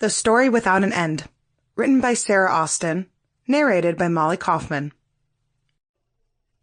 The Story Without an End, written by Sarah Austin, narrated by Molly Kaufman.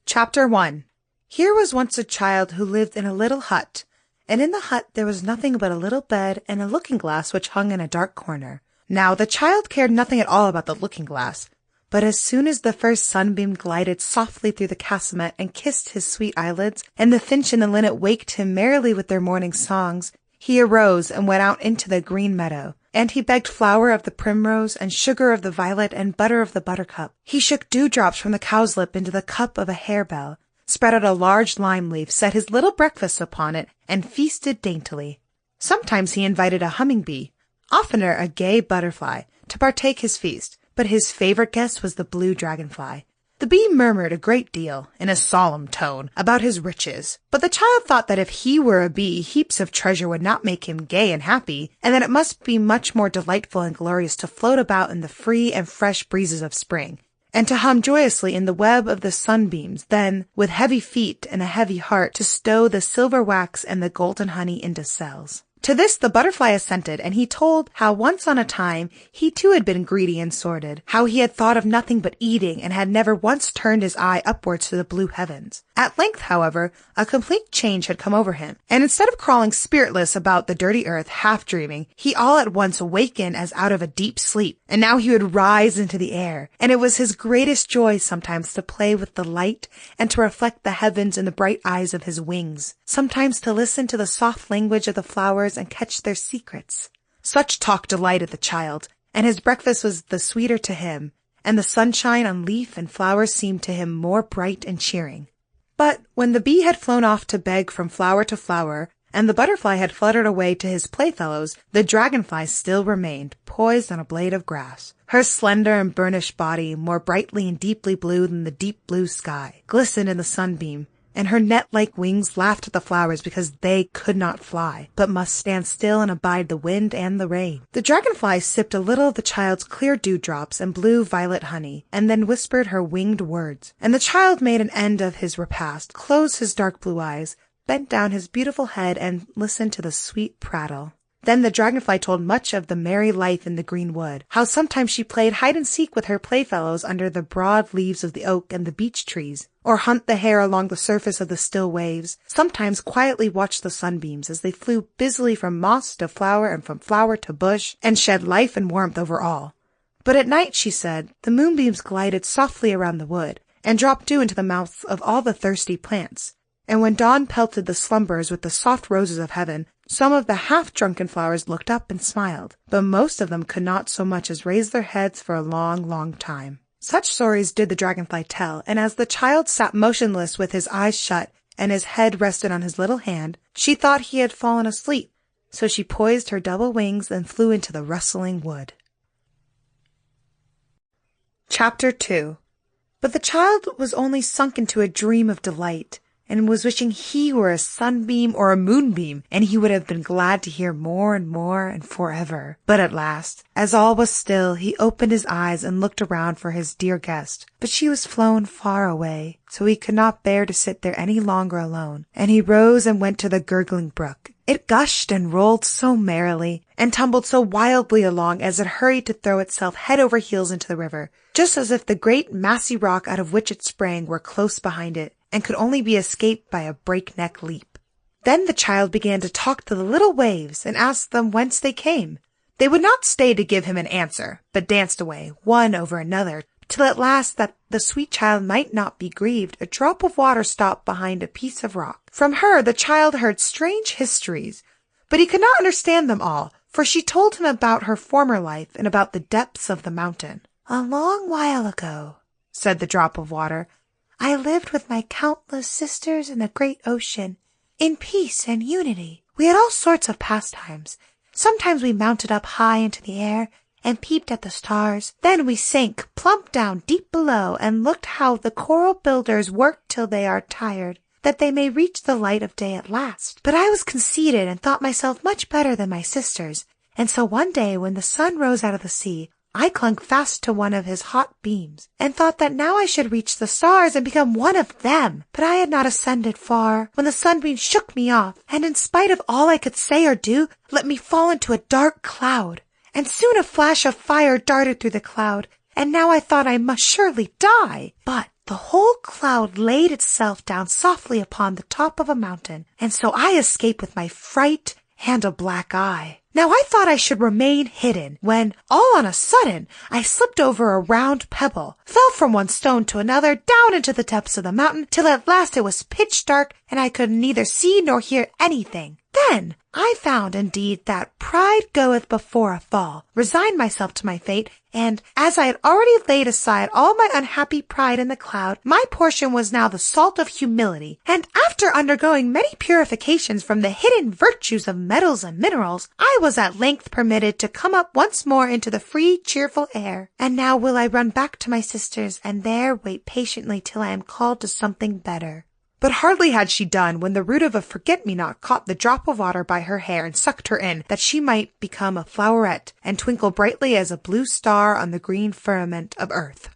Chapter 1. Here was once a child who lived in a little hut, and in the hut there was nothing but a little bed and a looking-glass which hung in a dark corner. Now the child cared nothing at all about the looking-glass, but as soon as the first sunbeam glided softly through the casemate and kissed his sweet eyelids, and the finch and the linnet waked him merrily with their morning songs, he arose and went out into the green meadow. And he begged flower of the primrose, and sugar of the violet, and butter of the buttercup. He shook dewdrops from the cowslip into the cup of a harebell, spread out a large lime leaf, set his little breakfast upon it, and feasted daintily. Sometimes he invited a humming-bee, oftener a gay butterfly, to partake his feast, but his favorite guest was the blue dragonfly. The bee murmured a great deal, in a solemn tone, about his riches, but the child thought that if he were a bee, heaps of treasure would not make him gay and happy, and that it must be much more delightful and glorious to float about in the free and fresh breezes of spring, and to hum joyously in the web of the sunbeams, than, with heavy feet and a heavy heart, to stow the silver wax and the golden honey into cells. To this the butterfly assented, and he told how once on a time he too had been greedy and sordid, how he had thought of nothing but eating, and had never once turned his eye upwards to the blue heavens. At length, however, a complete change had come over him, and instead of crawling spiritless about the dirty earth, half dreaming, he all at once awakened as out of a deep sleep, and now he would rise into the air, and it was his greatest joy sometimes to play with the light, and to reflect the heavens in the bright eyes of his wings, sometimes to listen to the soft language of the flowers and catch their secrets. Such talk delighted the child, and his breakfast was the sweeter to him, and the sunshine on leaf and flowers seemed to him more bright and cheering. But when the bee had flown off to beg from flower to flower, and the butterfly had fluttered away to his playfellows, the dragonfly still remained, poised on a blade of grass. Her slender and burnished body, more brightly and deeply blue than the deep blue sky, glistened in the sunbeam, and her net-like wings laughed at the flowers because they could not fly, but must stand still and abide the wind and the rain. The dragonfly sipped a little of the child's clear dewdrops and blue violet honey, and then whispered her winged words. And the child made an end of his repast, closed his dark blue eyes, bent down his beautiful head, and listened to the sweet prattle. Then the dragonfly told much of the merry life in the green wood, how sometimes she played hide-and-seek with her playfellows under the broad leaves of the oak and the beech trees, or hunt the hare along the surface of the still waves, sometimes quietly watched the sunbeams as they flew busily from moss to flower and from flower to bush, and shed life and warmth over all. But at night, she said, the moonbeams glided softly around the wood, and dropped dew into the mouths of all the thirsty plants. And when dawn pelted the slumbers with the soft roses of heaven, some of the half-drunken flowers looked up and smiled, but most of them could not so much as raise their heads for a long, long time. Such stories did the dragonfly tell, and as the child sat motionless with his eyes shut and his head rested on his little hand, she thought he had fallen asleep, so she poised her double wings and flew into the rustling wood. Chapter 2. But the child was only sunk into a dream of delight, and was wishing he were a sunbeam or a moonbeam, and he would have been glad to hear more and more and forever. But at last, as all was still, he opened his eyes and looked around for his dear guest. But she was flown far away, so he could not bear to sit there any longer alone, and he rose and went to the gurgling brook. It gushed and rolled so merrily, and tumbled so wildly along as it hurried to throw itself head over heels into the river, just as if the great massy rock out of which it sprang were close behind it, and could only be escaped by a breakneck leap. Then the child began to talk to the little waves, and asked them whence they came. They would not stay to give him an answer, but danced away, one over another, till at last, that the sweet child might not be grieved, a drop of water stopped behind a piece of rock. From her the child heard strange histories, but he could not understand them all, for she told him about her former life and about the depths of the mountain. "A long while ago," said the drop of water, "I lived with my countless sisters in the great ocean, in peace and unity. We had all sorts of pastimes. Sometimes we mounted up high into the air and peeped at the stars. Then we sank plump down deep below and looked how the coral builders work till they are tired, that they may reach the light of day at last. But I was conceited and thought myself much better than my sisters, and so one day when the sun rose out of the sea, I clung fast to one of his hot beams, and thought that now I should reach the stars and become one of them. But I had not ascended far, when the sunbeam shook me off, and in spite of all I could say or do, let me fall into a dark cloud. and soon a flash of fire darted through the cloud, and now I thought I must surely die. But the whole cloud laid itself down softly upon the top of a mountain, and so I escaped with my fright and a black eye. Now I thought I should remain hidden, when, all on a sudden, I slipped over a round pebble, fell from one stone to another down into the depths of the mountain, till at last it was pitch dark, and I could neither see nor hear anything. Then I found, indeed, that pride goeth before a fall, resigned myself to my fate, and, as I had already laid aside all my unhappy pride in the cloud, my portion was now the salt of humility, and after undergoing many purifications from the hidden virtues of metals and minerals, I was at length permitted to come up once more into the free, cheerful air. And now will I run back to my sisters, and there wait patiently till I am called to something better. But hardly had she done when the root of a forget-me-not caught the drop of water by her hair and sucked her in, that she might become a floweret and twinkle brightly as a blue star on the green firmament of earth.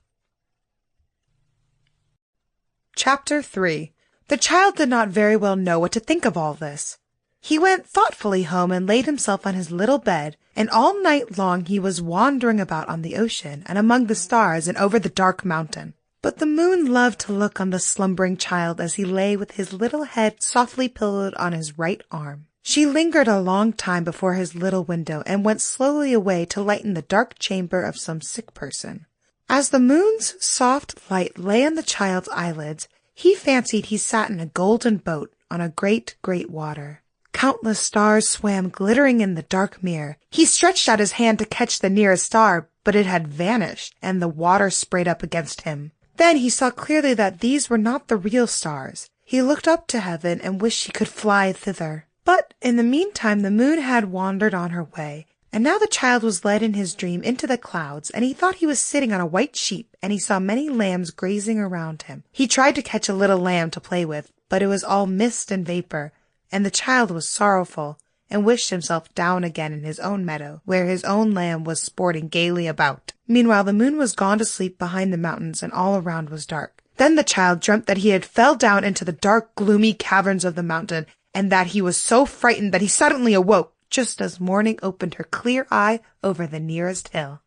Chapter 3. The child did not very well know what to think of all this. He went thoughtfully home and laid himself on his little bed, and all night long he was wandering about on the ocean and among the stars and over the dark mountain. But the moon loved to look on the slumbering child as he lay with his little head softly pillowed on his right arm. She lingered a long time before his little window and went slowly away to lighten the dark chamber of some sick person. As the moon's soft light lay on the child's eyelids, he fancied he sat in a golden boat on a great, great water. Countless stars swam glittering in the dark mirror. He stretched out his hand to catch the nearest star, but it had vanished, and the water sprayed up against him. Then he saw clearly that these were not the real stars. He looked up to heaven and wished he could fly thither. But in the meantime the moon had wandered on her way, and now the child was led in his dream into the clouds, and he thought he was sitting on a white sheep, and he saw many lambs grazing around him. He tried to catch a little lamb to play with, but it was all mist and vapor, and the child was sorrowful, and wished himself down again in his own meadow, where his own lamb was sporting gaily about. Meanwhile the moon was gone to sleep behind the mountains, and all around was dark. Then the child dreamt that he had fell down into the dark, gloomy caverns of the mountain, and that he was so frightened that he suddenly awoke, just as morning opened her clear eye over the nearest hill.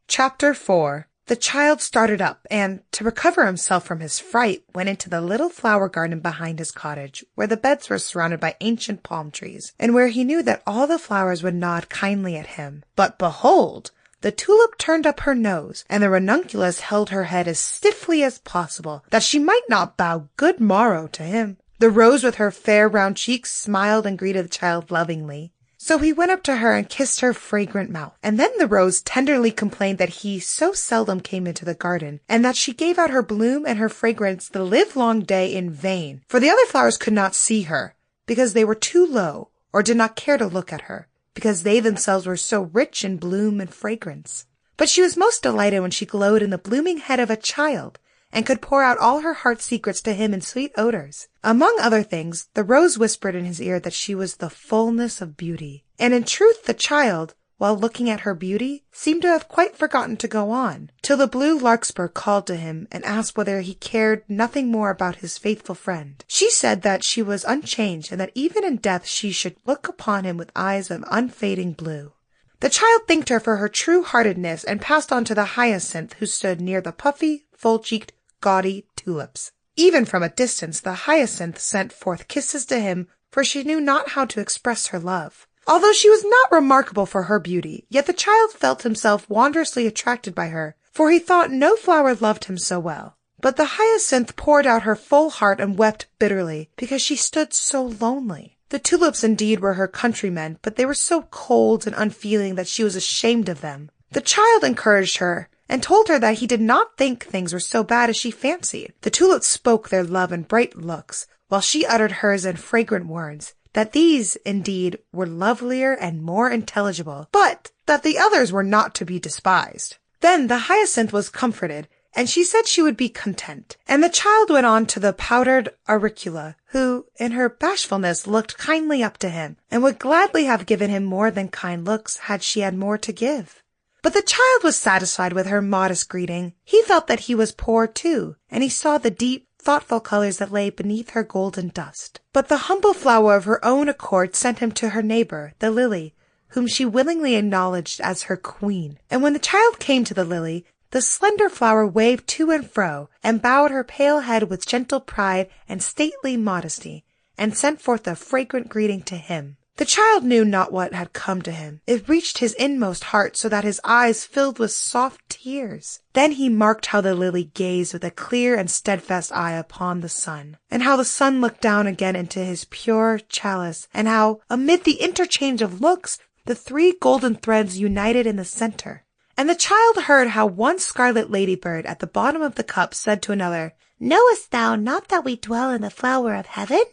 Chapter 4. The child started up, and, to recover himself from his fright, went into the little flower garden behind his cottage, where the beds were surrounded by ancient palm trees, and where he knew that all the flowers would nod kindly at him. But behold! The tulip turned up her nose, and the ranunculus held her head as stiffly as possible, that she might not bow good morrow to him. The rose with her fair round cheeks smiled and greeted the child lovingly. So he went up to her and kissed her fragrant mouth. And then the rose tenderly complained that he so seldom came into the garden, and that she gave out her bloom and her fragrance the livelong day in vain, for the other flowers could not see her, because they were too low, or did not care to look at her, because they themselves were so rich in bloom and fragrance. But she was most delighted when she glowed in the blooming head of a child, and could pour out all her heart's secrets to him in sweet odors. Among other things, the rose whispered in his ear that she was the fullness of beauty. And in truth the child, while looking at her beauty, seemed to have quite forgotten to go on, till the blue larkspur called to him and asked whether he cared nothing more about his faithful friend. She said that she was unchanged, and that even in death she should look upon him with eyes of unfading blue. The child thanked her for her true-heartedness and passed on to the hyacinth, who stood near the puffy, full-cheeked, gaudy tulips. Even from a distance the hyacinth sent forth kisses to him, for she knew not how to express her love. Although she was not remarkable for her beauty, yet the child felt himself wondrously attracted by her, for he thought no flower loved him so well. But the hyacinth poured out her full heart and wept bitterly, because she stood so lonely. The tulips indeed were her countrymen, but they were so cold and unfeeling that she was ashamed of them. The child encouraged her, and told her that he did not think things were so bad as she fancied. The tulips spoke their love in bright looks, while she uttered hers in fragrant words, that these, indeed, were lovelier and more intelligible, but that the others were not to be despised. Then the hyacinth was comforted, and she said she would be content, and the child went on to the powdered auricula, who, in her bashfulness, looked kindly up to him, and would gladly have given him more than kind looks had she had more to give. But the child was satisfied with her modest greeting. He felt that he was poor too, and he saw the deep, thoughtful colors that lay beneath her golden dust. But the humble flower of her own accord sent him to her neighbor, the lily, whom she willingly acknowledged as her queen. And when the child came to the lily, the slender flower waved to and fro, and bowed her pale head with gentle pride and stately modesty, and sent forth a fragrant greeting to him. The child knew not what had come to him. It reached his inmost heart, so that his eyes filled with soft tears. Then he marked how the lily gazed with a clear and steadfast eye upon the sun, and how the sun looked down again into his pure chalice, and how, amid the interchange of looks, the 3 golden threads united in the center. And the child heard how one scarlet ladybird at the bottom of the cup said to another, "Knowest thou not that we dwell in the flower of heaven?"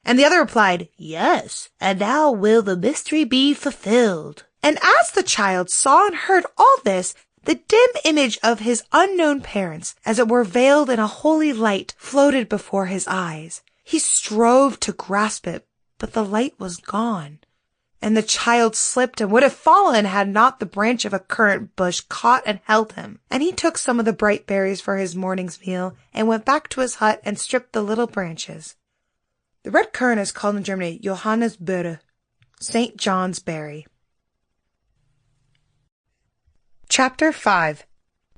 And the other replied, "Yes, and now will the mystery be fulfilled." And as the child saw and heard all this, the dim image of his unknown parents, as it were veiled in a holy light, floated before his eyes. He strove to grasp it, but the light was gone. And the child slipped and would have fallen had not the branch of a currant bush caught and held him. And he took some of the bright berries for his morning's meal, and went back to his hut and stripped the little branches. The red currant is called in Germany Johannisbeere, St. John's berry. Chapter 5.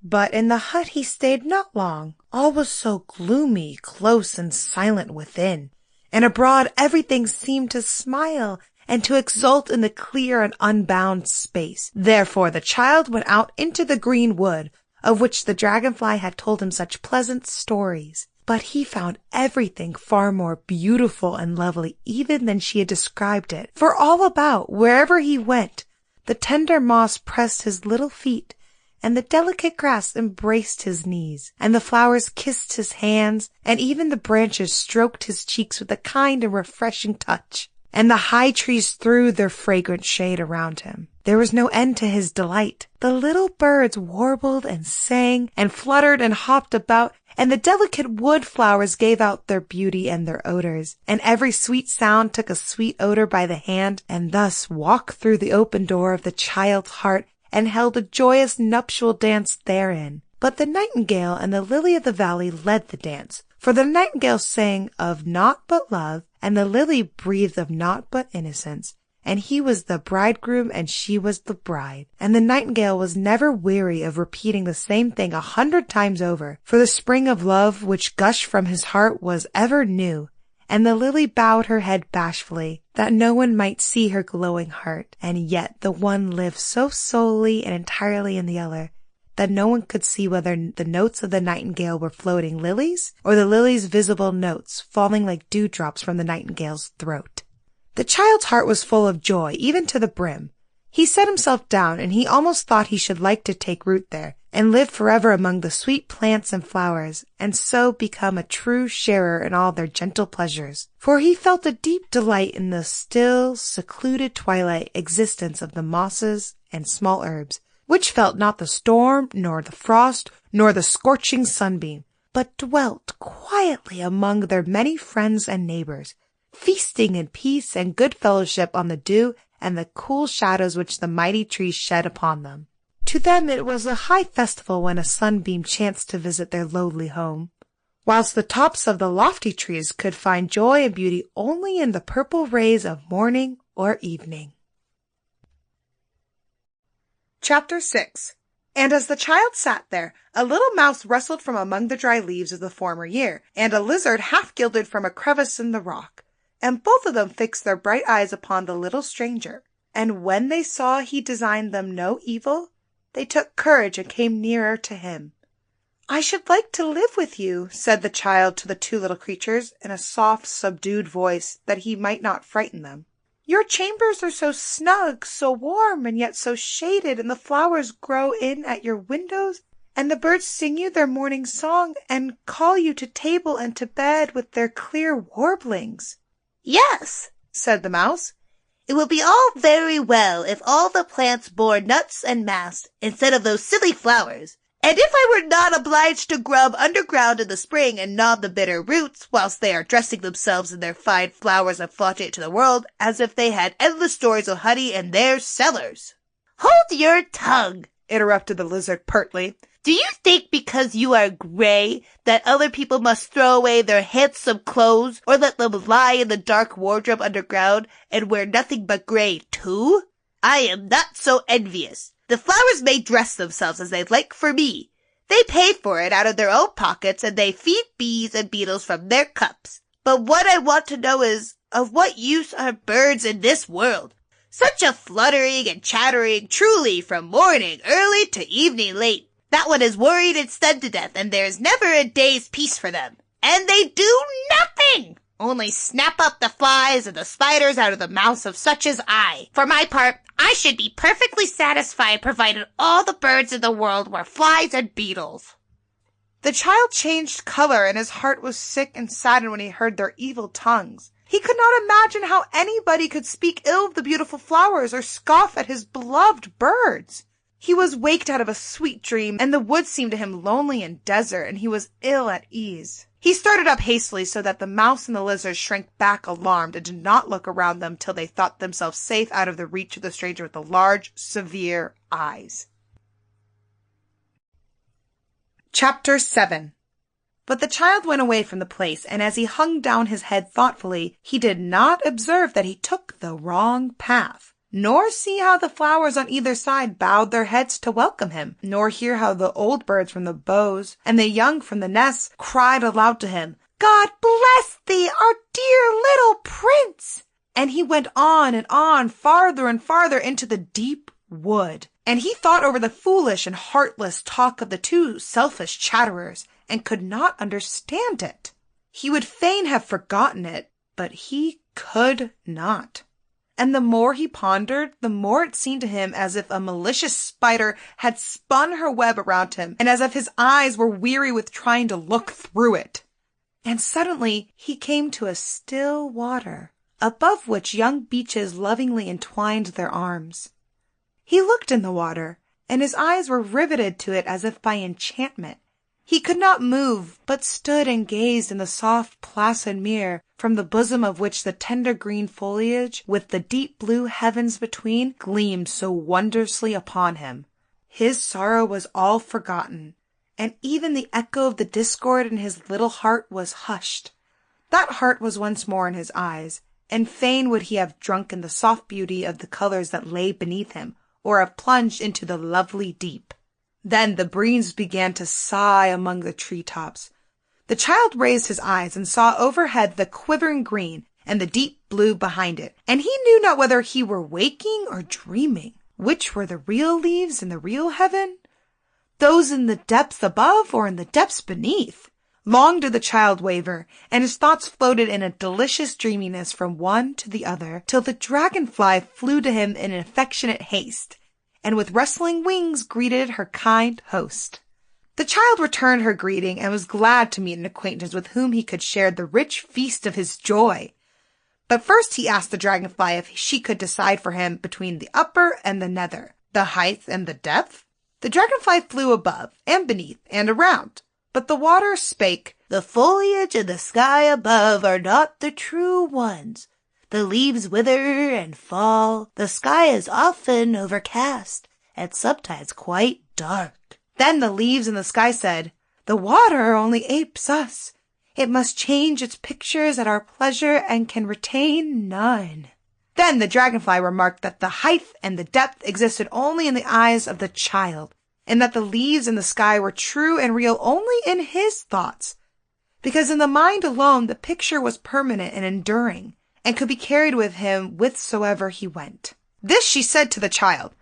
But in the hut he stayed not long. All was so gloomy, close, and silent within, and abroad everything seemed to smile and to exult in the clear and unbound space. Therefore the child went out into the green wood, of which the dragonfly had told him such pleasant stories. But he found everything far more beautiful and lovely even than she had described it. For all about, wherever he went, the tender moss pressed his little feet, and the delicate grass embraced his knees, and the flowers kissed his hands, and even the branches stroked his cheeks with a kind and refreshing touch, and the high trees threw their fragrant shade around him. There was no end to his delight. The little birds warbled and sang and fluttered and hopped about, and the delicate wood flowers gave out their beauty and their odors, and every sweet sound took a sweet odor by the hand, and thus walked through the open door of the child's heart and held a joyous nuptial dance therein. But the nightingale and the lily of the valley led the dance, for the nightingale sang of naught but love, and the lily breathed of naught but innocence. And he was the bridegroom and she was the bride. And the nightingale was never weary of repeating the same thing 100 times over, for the spring of love which gushed from his heart was ever new. And the lily bowed her head bashfully, that no one might see her glowing heart. And yet the one lived so solely and entirely in the other, that no one could see whether the notes of the nightingale were floating lilies, or the lily's visible notes falling like dewdrops from the nightingale's throat. The child's heart was full of joy, even to the brim. He set himself down, and he almost thought he should like to take root there, and live forever among the sweet plants and flowers, and so become a true sharer in all their gentle pleasures. For he felt a deep delight in the still, secluded twilight existence of the mosses and small herbs, which felt not the storm, nor the frost, nor the scorching sunbeam, but dwelt quietly among their many friends and neighbors, feasting in peace and good fellowship on the dew and the cool shadows which the mighty trees shed upon them. To them it was a high festival when a sunbeam chanced to visit their lowly home, whilst the tops of the lofty trees could find joy and beauty only in the purple rays of morning or evening. Chapter 6. And as the child sat there, a little mouse rustled from among the dry leaves of the former year, and a lizard half gilded from a crevice in the rock. And both of them fixed their bright eyes upon the little stranger. And when they saw he designed them no evil, they took courage and came nearer to him. "I should like to live with you," said the child to the 2 little creatures, in a soft, subdued voice, that he might not frighten them. "Your chambers are so snug, so warm, and yet so shaded, and the flowers grow in at your windows, and the birds sing you their morning song, and call you to table and to bed with their clear warblings." "Yes," said the mouse, "it would be all very well if all the plants bore nuts and mast instead of those silly flowers, and if I were not obliged to grub underground in the spring and gnaw the bitter roots whilst they are dressing themselves in their fine flowers and flaunting it to the world as if they had endless stores of honey in their cellars." "Hold your tongue," interrupted the lizard pertly. "Do you think because you are gray that other people must throw away their handsome clothes or let them lie in the dark wardrobe underground and wear nothing but gray too? I am not so envious. The flowers may dress themselves as they like for me. They pay for it out of their own pockets, and they feed bees and beetles from their cups. But what I want to know is, of what use are birds in this world? Such a fluttering and chattering, truly, from morning early to evening late. That one is worried and stunned to death, and there is never a day's peace for them. And they do nothing! Only snap up the flies and the spiders out of the mouths of such as I. For my part, I should be perfectly satisfied provided all the birds in the world were flies and beetles. The child changed color, and his heart was sick and saddened when he heard their evil tongues. He could not imagine how anybody could speak ill of the beautiful flowers or scoff at his beloved birds. He was waked out of a sweet dream, and the woods seemed to him lonely and desert, and he was ill at ease. He started up hastily so that the mouse and the lizard shrank back alarmed and did not look around them till they thought themselves safe out of the reach of the stranger with the large, severe eyes. Chapter 7. But the child went away from the place, and as he hung down his head thoughtfully, he did not observe that he took the wrong path, nor see how the flowers on either side bowed their heads to welcome him, nor hear how the old birds from the boughs and the young from the nests cried aloud to him, "God bless thee, our dear little prince!" And he went on and on, farther and farther into the deep wood. And he thought over the foolish and heartless talk of the two selfish chatterers, and could not understand it. He would fain have forgotten it, but he could not. And the more he pondered, the more it seemed to him as if a malicious spider had spun her web around him, and as if his eyes were weary with trying to look through it. And suddenly he came to a still water, above which young beeches lovingly entwined their arms. He looked in the water, and his eyes were riveted to it as if by enchantment. He could not move, but stood and gazed in the soft, placid mirror, from the bosom of which the tender green foliage, with the deep blue heavens between, gleamed so wondrously upon him. His sorrow was all forgotten, and even the echo of the discord in his little heart was hushed. That heart was once more in his eyes, and fain would he have drunk in the soft beauty of the colors that lay beneath him, or have plunged into the lovely deep. Then the breeze began to sigh among the tree-tops. The child raised his eyes and saw overhead the quivering green and the deep blue behind it, and he knew not whether he were waking or dreaming. Which were the real leaves in the real heaven? Those in the depths above or in the depths beneath? Long did the child waver, and his thoughts floated in a delicious dreaminess from one to the other, till the dragonfly flew to him in affectionate haste, and with rustling wings greeted her kind host. The child returned her greeting and was glad to meet an acquaintance with whom he could share the rich feast of his joy. But first he asked the dragonfly if she could decide for him between the upper and the nether, the height and the depth. The dragonfly flew above and beneath and around, but the water spake, "The foliage and the sky above are not the true ones. The leaves wither and fall. The sky is often overcast, and sometimes quite dark." Then the leaves in the sky said, "The water only apes us. It must change its pictures at our pleasure and can retain none." Then the dragonfly remarked that the height and the depth existed only in the eyes of the child, and that the leaves in the sky were true and real only in his thoughts, because in the mind alone the picture was permanent and enduring, and could be carried with him whithersoever he went. This she said to the child,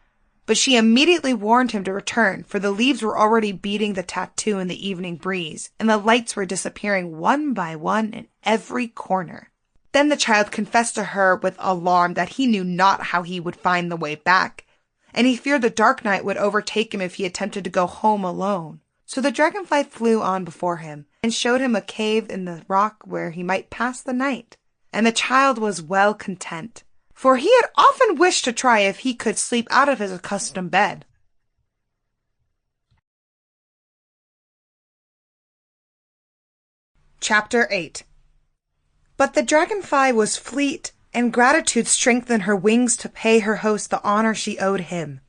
but she immediately warned him to return, for the leaves were already beating the tattoo in the evening breeze, and the lights were disappearing one by one in every corner. Then the child confessed to her with alarm that he knew not how he would find the way back, and he feared the dark night would overtake him if he attempted to go home alone. So the dragonfly flew on before him, and showed him a cave in the rock where he might pass the night. And the child was well content, for he had often wished to try if he could sleep out of his accustomed bed. Chapter 8. But the dragonfly was fleet, and gratitude strengthened her wings to pay her host the honor she owed him.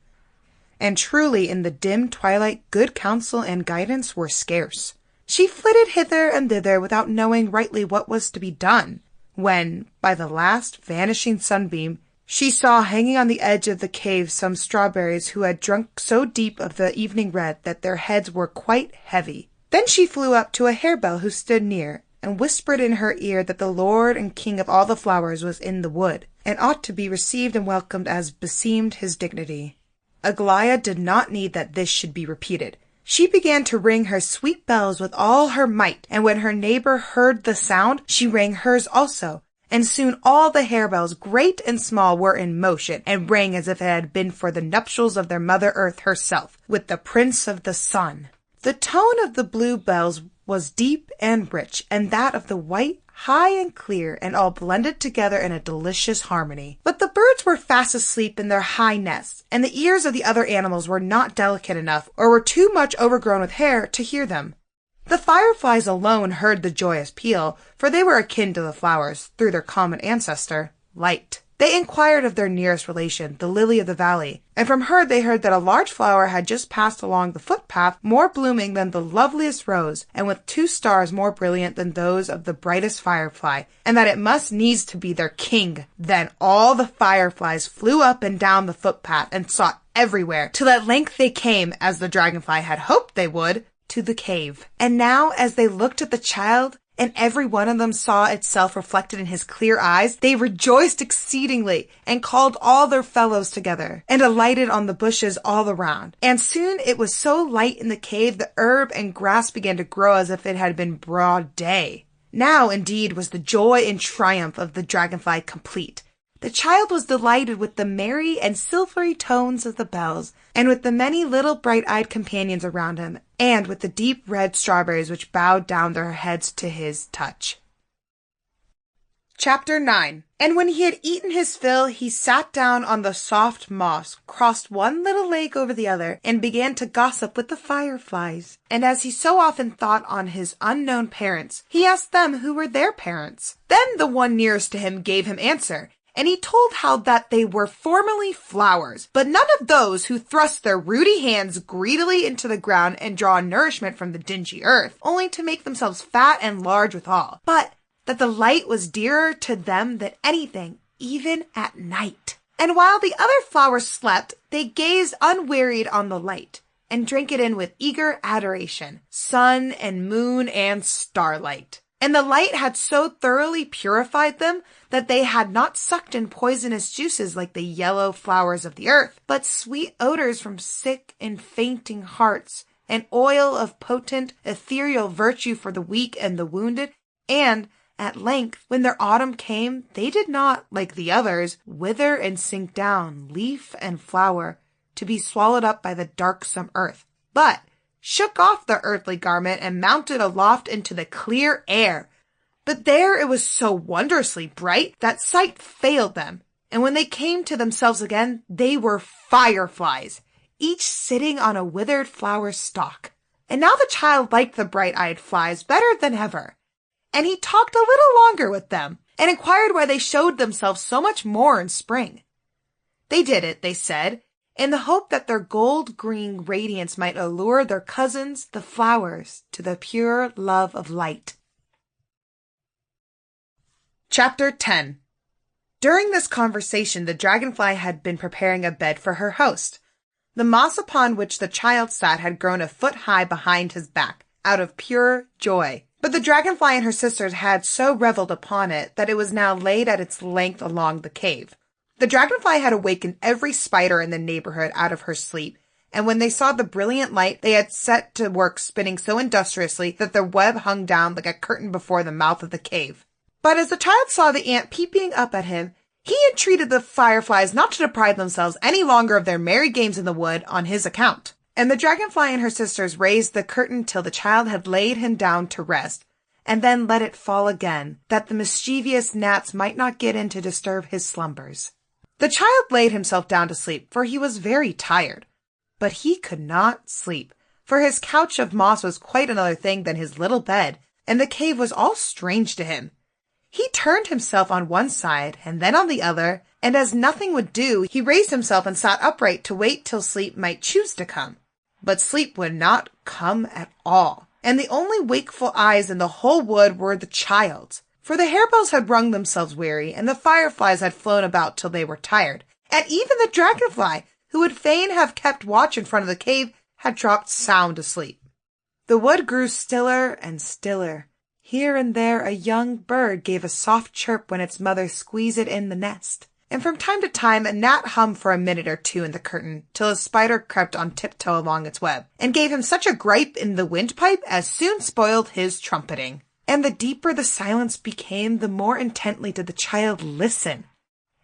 And truly in the dim twilight good counsel and guidance were scarce. She flitted hither and thither without knowing rightly what was to be done, when, by the last vanishing sunbeam, She saw hanging on the edge of the cave some strawberries who had drunk so deep of the evening red that their heads were quite heavy. Then she flew up to a harebell who stood near, and whispered in her ear that the Lord and King of all the flowers was in the wood, and ought to be received and welcomed as beseemed his dignity. Aglaia did not need that this should be repeated. She began to ring her sweet bells with all her might, and when her neighbor heard the sound, she rang hers also, and soon all the harebells, great and small, were in motion, and rang as if it had been for the nuptials of their Mother Earth herself, with the Prince of the Sun. The tone of the blue bells was deep and rich, and that of the white high and clear, and all blended together in a delicious harmony. But the birds were fast asleep in their high nests, and the ears of the other animals were not delicate enough, or were too much overgrown with hair, to hear them. The fireflies alone heard the joyous peal, for they were akin to the flowers, through their common ancestor, light. They inquired of their nearest relation, the lily of the valley, and from her they heard that a large flower had just passed along the footpath, more blooming than the loveliest rose, and with 2 stars more brilliant than those of the brightest firefly, and that it must needs to be their king. Then all the fireflies flew up and down the footpath, and sought everywhere, till at length they came, as the dragonfly had hoped they would, to the cave. And now, as they looked at the child, and every one of them saw itself reflected in his clear eyes, they rejoiced exceedingly, and called all their fellows together, and alighted on the bushes all around. And soon it was so light in the cave, the herb and grass began to grow as if it had been broad day. Now, indeed, was the joy and triumph of the dragonfly complete. The child was delighted with the merry and silvery tones of the bells, and with the many little bright-eyed companions around him, and with the deep red strawberries which bowed down their heads to his touch. Chapter 9. And when he had eaten his fill, he sat down on the soft moss, crossed one little leg over the other, and began to gossip with the fireflies. And as he so often thought on his unknown parents, he asked them who were their parents. Then the one nearest to him gave him answer, and he told how that they were formerly flowers, but none of those who thrust their ruddy hands greedily into the ground and draw nourishment from the dingy earth, only to make themselves fat and large withal, but that the light was dearer to them than anything, even at night. And while the other flowers slept, they gazed unwearied on the light, and drank it in with eager adoration, sun and moon and starlight. And the light had so thoroughly purified them that they had not sucked in poisonous juices like the yellow flowers of the earth, but sweet odors from sick and fainting hearts, and oil of potent, ethereal virtue for the weak and the wounded. And at length, when their autumn came, they did not, like the others, wither and sink down, leaf and flower, to be swallowed up by the darksome earth, but shook off the earthly garment and mounted aloft into the clear air. But there it was so wondrously bright that sight failed them, and when they came to themselves again, they were fireflies, each sitting on a withered flower stalk. And now the child liked the bright-eyed flies better than ever, and he talked a little longer with them, and inquired why they showed themselves so much more in spring. They did it, they said, in the hope that their gold-green radiance might allure their cousins, the flowers, to the pure love of light. Chapter 10. During this conversation, the dragonfly had been preparing a bed for her host. The moss upon which the child sat had grown a foot high behind his back, out of pure joy. But the dragonfly and her sisters had so reveled upon it that it was now laid at its length along the cave. The dragonfly had awakened every spider in the neighborhood out of her sleep, and when they saw the brilliant light, they had set to work spinning so industriously that their web hung down like a curtain before the mouth of the cave. But as the child saw the ant peeping up at him, he entreated the fireflies not to deprive themselves any longer of their merry games in the wood on his account. And the dragonfly and her sisters raised the curtain till the child had laid him down to rest, and then let it fall again, that the mischievous gnats might not get in to disturb his slumbers. The child laid himself down to sleep, for he was very tired. But he could not sleep, for his couch of moss was quite another thing than his little bed, and the cave was all strange to him. He turned himself on one side, and then on the other, and as nothing would do, he raised himself and sat upright to wait till sleep might choose to come. But sleep would not come at all, and the only wakeful eyes in the whole wood were the child's. For the harebells had wrung themselves weary, and the fireflies had flown about till they were tired, and even the dragonfly, who would fain have kept watch in front of the cave, had dropped sound asleep. The wood grew stiller and stiller. Here and there a young bird gave a soft chirp when its mother squeezed it in the nest, and from time to time a gnat hummed for a minute or two in the curtain, till a spider crept on tiptoe along its web, and gave him such a gripe in the windpipe as soon spoiled his trumpeting. And the deeper the silence became, the more intently did the child listen.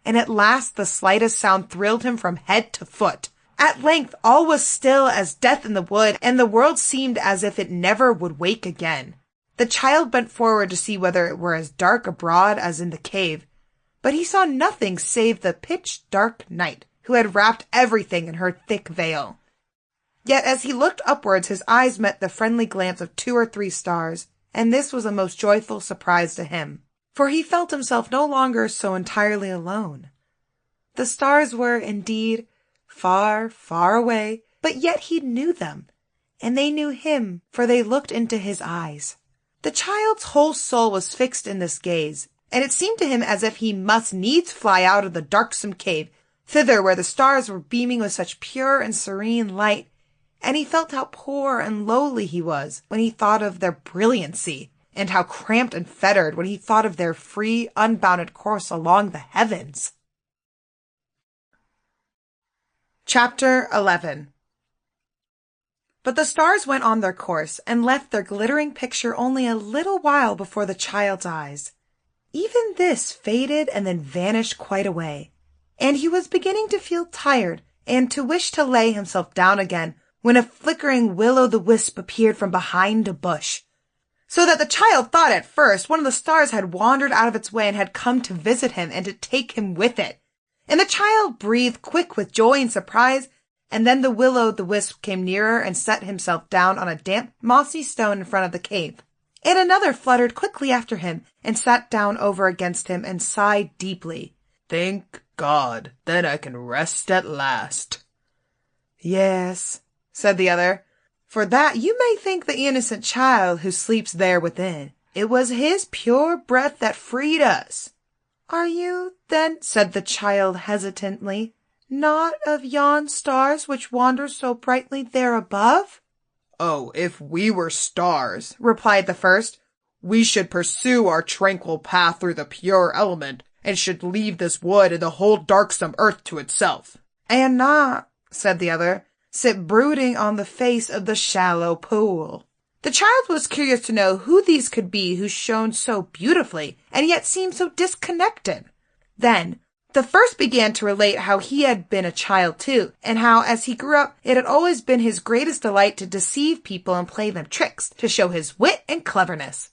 And at last the slightest sound thrilled him from head to foot. At length all was still as death in the wood, and the world seemed as if it never would wake again. The child bent forward to see whether it were as dark abroad as in the cave, but he saw nothing save the pitch-dark night, who had wrapped everything in her thick veil. Yet as he looked upwards, his eyes met the friendly glance of 2 or 3 stars, and this was a most joyful surprise to him, for he felt himself no longer so entirely alone. The stars were, indeed, far, far away, but yet he knew them, and they knew him, for they looked into his eyes. The child's whole soul was fixed in this gaze, and it seemed to him as if he must needs fly out of the darksome cave, thither where the stars were beaming with such pure and serene light, and he felt how poor and lowly he was when he thought of their brilliancy, and how cramped and fettered when he thought of their free, unbounded course along the heavens. Chapter 11. But the stars went on their course, and left their glittering picture only a little while before the child's eyes. Even this faded and then vanished quite away, and he was beginning to feel tired, and to wish to lay himself down again, when a flickering will-o'-the-wisp appeared from behind a bush, so that the child thought at first one of the stars had wandered out of its way and had come to visit him and to take him with it. And the child breathed quick with joy and surprise, and then the will-o'-the-wisp came nearer and set himself down on a damp, mossy stone in front of the cave. And another fluttered quickly after him and sat down over against him and sighed deeply. "Thank God, then I can rest at last." "Yes," said the other, "for that you may think the innocent child who sleeps there within. It was his pure breath that freed us." "Are you, then," said the child hesitantly, "not of yon stars which wander so brightly there above?" "Oh, if we were stars," replied the first, "we should pursue our tranquil path through the pure element, and should leave this wood and the whole darksome earth to itself." "And not," said the other, "sit brooding on the face of the shallow pool." The child was curious to know who these could be who shone so beautifully, and yet seemed so disconnected. Then the first began to relate how he had been a child too, and how as he grew up it had always been his greatest delight to deceive people and play them tricks, to show his wit and cleverness.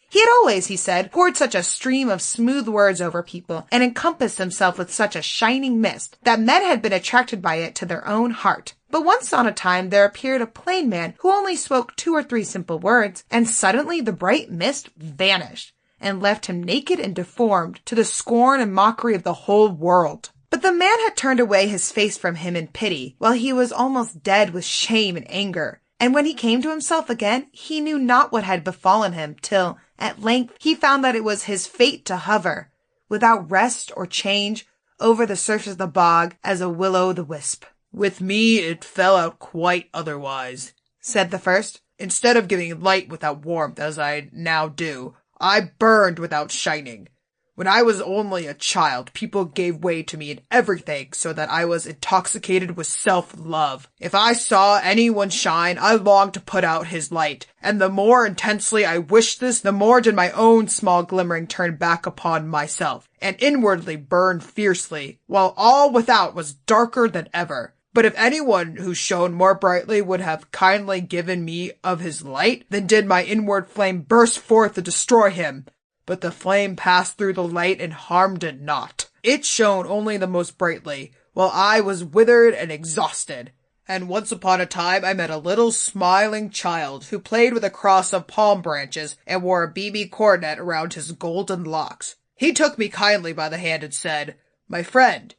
He had always, he said, poured such a stream of smooth words over people, and encompassed himself with such a shining mist, that men had been attracted by it to their own heart. But once on a time there appeared a plain man who only spoke 2 or 3 simple words, and suddenly the bright mist vanished, and left him naked and deformed, to the scorn and mockery of the whole world. But the man had turned away his face from him in pity, while he was almost dead with shame and anger. And when he came to himself again, he knew not what had befallen him, till, at length, he found that it was his fate to hover, without rest or change, over the surface of the bog as a will-o'-the-wisp. "With me it fell out quite otherwise," said the first. "Instead of giving light without warmth, as I now do, I burned without shining. When I was only a child, people gave way to me in everything, so that I was intoxicated with self-love. If I saw anyone shine, I longed to put out his light, and the more intensely I wished this, the more did my own small glimmering turn back upon myself, and inwardly burn fiercely, while all without was darker than ever. But if anyone who shone more brightly would have kindly given me of his light, then did my inward flame burst forth to destroy him. But the flame passed through the light and harmed it not. It shone only the most brightly, while I was withered and exhausted. And once upon a time I met a little smiling child who played with a cross of palm branches and wore a beamy coronet around his golden locks. He took me kindly by the hand and said, 'My friend,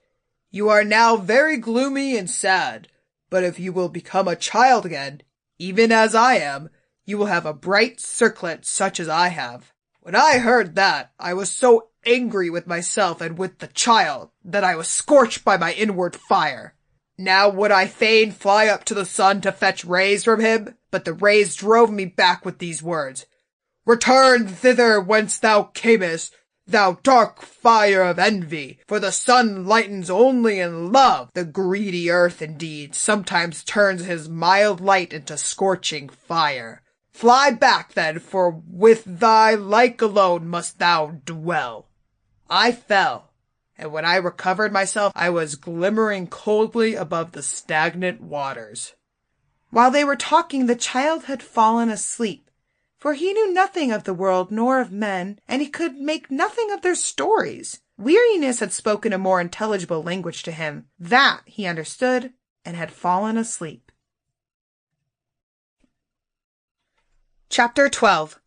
you are now very gloomy and sad, but if you will become a child again, even as I am, you will have a bright circlet such as I have.' When I heard that, I was so angry with myself and with the child that I was scorched by my inward fire. Now would I fain fly up to the sun to fetch rays from him, but the rays drove me back with these words. Return thither whence thou camest, thou dark fire of envy, for the sun lightens only in love. The greedy earth, indeed, sometimes turns his mild light into scorching fire. Fly back, then, for with thy like alone must thou dwell. I fell, and when I recovered myself, I was glimmering coldly above the stagnant waters. While they were talking, the child had fallen asleep, for he knew nothing of the world nor of men, and he could make nothing of their stories. Weariness had spoken a more intelligible language to him. That he understood, and had fallen asleep. Chapter 12.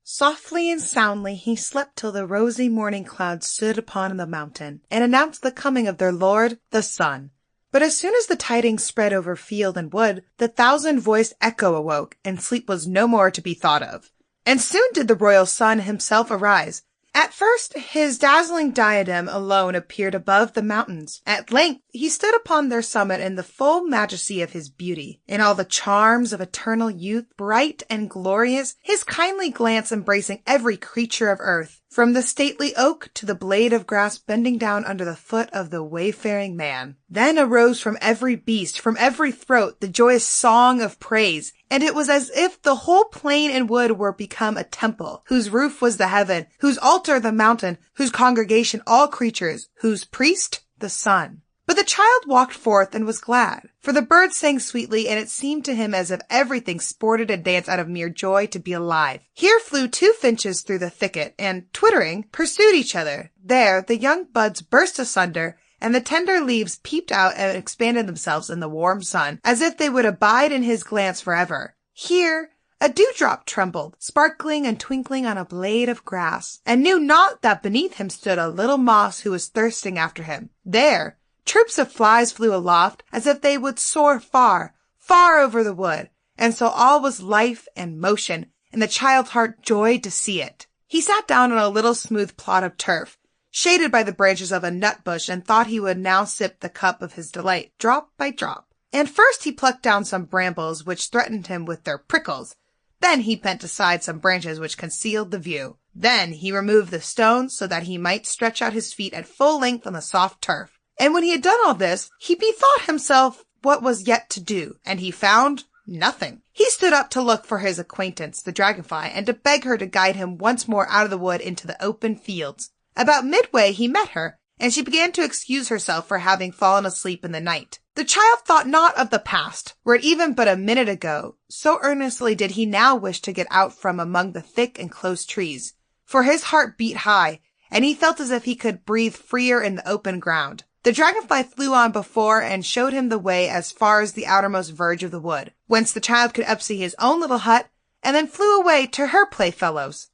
Softly and soundly he slept till the rosy morning clouds stood upon the mountain, and announced the coming of their Lord, the sun. But as soon as the tidings spread over field and wood, the thousand-voiced echo awoke, and sleep was no more to be thought of. And soon did the royal sun himself arise. At first his dazzling diadem alone appeared above the mountains. At length he stood upon their summit in the full majesty of his beauty, in all the charms of eternal youth, bright and glorious, his kindly glance embracing every creature of earth, from the stately oak to the blade of grass bending down under the foot of the wayfaring man. Then arose from every beast, from every throat, the joyous song of praise, and it was as if the whole plain and wood were become a temple, whose roof was the heaven, whose altar the mountain, whose congregation all creatures, whose priest the sun. But the child walked forth and was glad, for the birds sang sweetly, and it seemed to him as if everything sported and danced out of mere joy to be alive. Here flew 2 finches through the thicket, and, twittering, pursued each other. There the young buds burst asunder, and the tender leaves peeped out and expanded themselves in the warm sun, as if they would abide in his glance forever. Here a dewdrop trembled, sparkling and twinkling on a blade of grass, and knew not that beneath him stood a little mouse who was thirsting after him. There troops of flies flew aloft, as if they would soar far, far over the wood, and so all was life and motion, and the child's heart joyed to see it. He sat down on a little smooth plot of turf, shaded by the branches of a nut bush, and thought he would now sip the cup of his delight, drop by drop. And first he plucked down some brambles which threatened him with their prickles. Then he bent aside some branches which concealed the view. Then he removed the stones so that he might stretch out his feet at full length on the soft turf. And when he had done all this, he bethought himself what was yet to do, and he found nothing. He stood up to look for his acquaintance, the dragonfly, and to beg her to guide him once more out of the wood into the open fields. About midway he met her, and she began to excuse herself for having fallen asleep in the night. The child thought not of the past, were it even but a minute ago, so earnestly did he now wish to get out from among the thick and close trees, for his heart beat high, and he felt as if he could breathe freer in the open ground. The dragonfly flew on before and showed him the way as far as the outermost verge of the wood, whence the child could upsee his own little hut, and then flew away to her playfellows.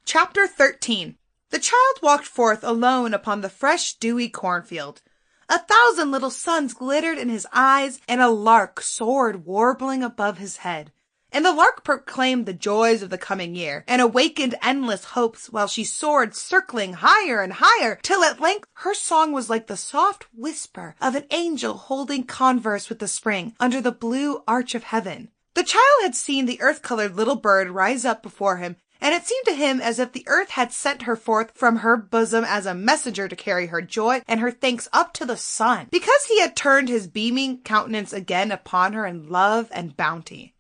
Chapter 13. The child walked forth alone upon the fresh, dewy cornfield. 1,000 little suns glittered in his eyes, and a lark soared warbling above his head. And the lark proclaimed the joys of the coming year, and awakened endless hopes while she soared, circling higher and higher, till at length her song was like the soft whisper of an angel holding converse with the spring under the blue arch of heaven. The child had seen the earth-colored little bird rise up before him, and it seemed to him as if the earth had sent her forth from her bosom as a messenger to carry her joy and her thanks up to the sun, because he had turned his beaming countenance again upon her in love and bounty.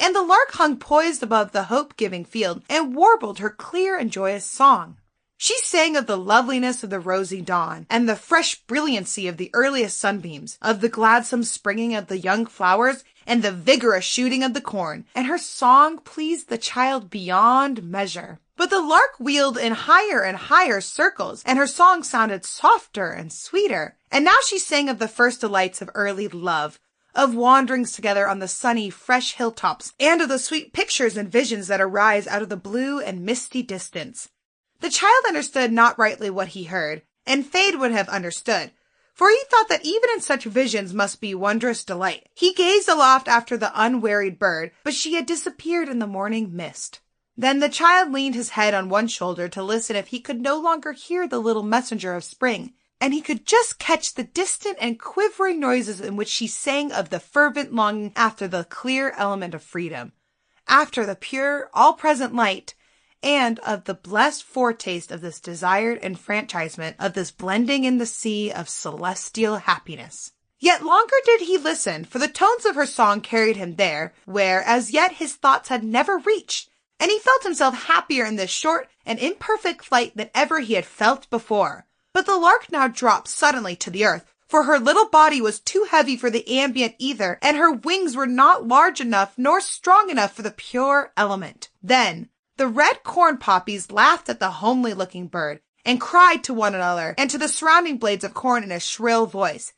And the lark hung poised above the hope-giving field and warbled her clear and joyous song. She sang of the loveliness of the rosy dawn, and the fresh brilliancy of the earliest sunbeams, of the gladsome springing of the young flowers, and the vigorous shooting of the corn, and her song pleased the child beyond measure. But the lark wheeled in higher and higher circles, and her song sounded softer and sweeter. And now she sang of the first delights of early love, of wanderings together on the sunny, fresh hilltops, and of the sweet pictures and visions that arise out of the blue and misty distance. The child understood not rightly what he heard, and Fade would have understood, for he thought that even in such visions must be wondrous delight. He gazed aloft after the unwearied bird, but she had disappeared in the morning mist. Then the child leaned his head on one shoulder to listen if he could no longer hear the little messenger of spring, and he could just catch the distant and quivering noises in which she sang of the fervent longing after the clear element of freedom, after the pure, all-present light, and of the blessed foretaste of this desired enfranchisement, of this blending in the sea of celestial happiness. Yet longer did he listen, for the tones of her song carried him there, where as yet his thoughts had never reached, and he felt himself happier in this short and imperfect flight than ever he had felt before. But the lark now dropped suddenly to the earth, for her little body was too heavy for the ambient ether, and her wings were not large enough nor strong enough for the pure element. Then the red corn poppies laughed at the homely-looking bird, and cried to one another and to the surrounding blades of corn in a shrill voice,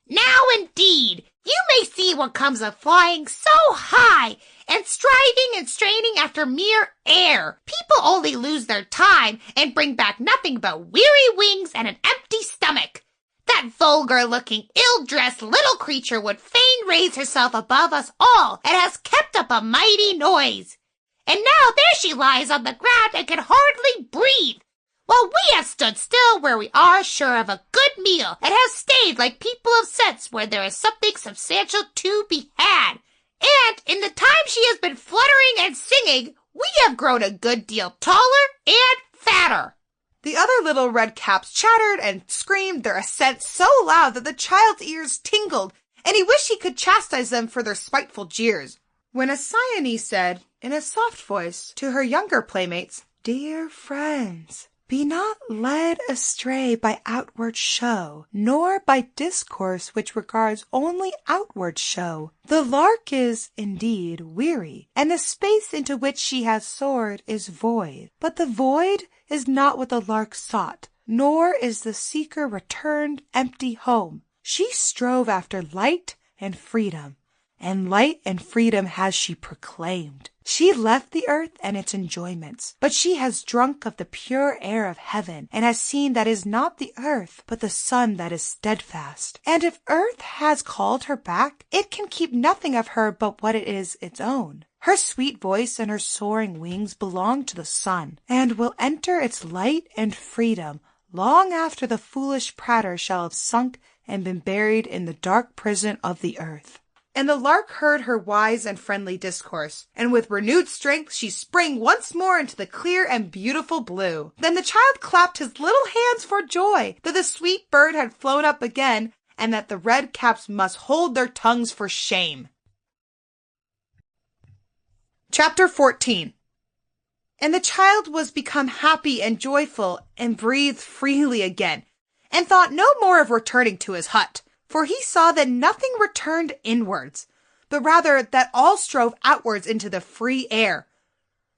"Now indeed, you may see what comes of flying so high and striving and straining after mere air. People only lose their time and bring back nothing but weary wings and an empty stomach. That vulgar-looking, ill-dressed little creature would fain raise herself above us all and has kept up a mighty noise. And now there she lies on the ground and can hardly breathe, while we have stood still where we are sure of a good meal, and have stayed like people of sense where there is something substantial to be had. And in the time she has been fluttering and singing, we have grown a good deal taller and fatter." The other little red caps chattered and screamed their assent so loud that the child's ears tingled, and he wished he could chastise them for their spiteful jeers. When a Siamese said, in a soft voice, to her younger playmates, "Dear friends, be not led astray by outward show, nor by discourse which regards only outward show. The lark is, indeed, weary, and the space into which she has soared is void. But the void is not what the lark sought, nor is the seeker returned empty home. She strove after light and freedom, and light and freedom has she proclaimed. She left the earth and its enjoyments, but she has drunk of the pure air of heaven, and has seen that it is not the earth, but the sun that is steadfast. And if earth has called her back, it can keep nothing of her but what it is its own. Her sweet voice and her soaring wings belong to the sun, and will enter its light and freedom long after the foolish prater shall have sunk and been buried in the dark prison of the earth." And the lark heard her wise and friendly discourse, and with renewed strength she sprang once more into the clear and beautiful blue. Then the child clapped his little hands for joy that the sweet bird had flown up again, and that the red caps must hold their tongues for shame. Chapter 14. And the child was become happy and joyful, and breathed freely again, and thought no more of returning to his hut. For he saw that nothing returned inwards, but rather that all strove outwards into the free air.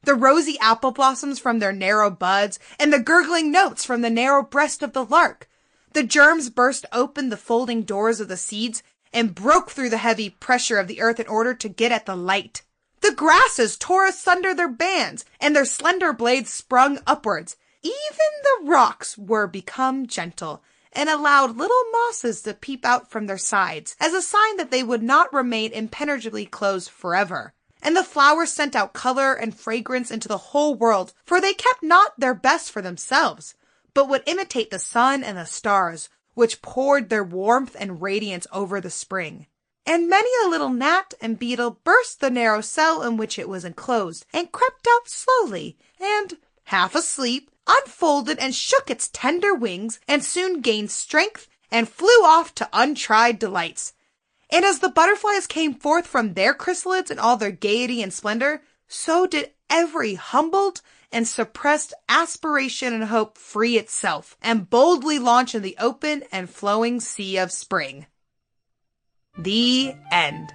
The rosy apple blossoms from their narrow buds, and the gurgling notes from the narrow breast of the lark. The germs burst open the folding doors of the seeds, and broke through the heavy pressure of the earth in order to get at the light. The grasses tore asunder their bands, and their slender blades sprung upwards. Even the rocks were become gentle, and allowed little mosses to peep out from their sides, as a sign that they would not remain impenetrably closed forever. And the flowers sent out color and fragrance into the whole world, for they kept not their best for themselves, but would imitate the sun and the stars, which poured their warmth and radiance over the spring. And many a little gnat and beetle burst the narrow cell in which it was enclosed, and crept out slowly, and, half asleep, unfolded and shook its tender wings, and soon gained strength, and flew off to untried delights. And as the butterflies came forth from their chrysalids in all their gaiety and splendor, so did every humbled and suppressed aspiration and hope free itself, and boldly launch in the open and flowing sea of spring. The end.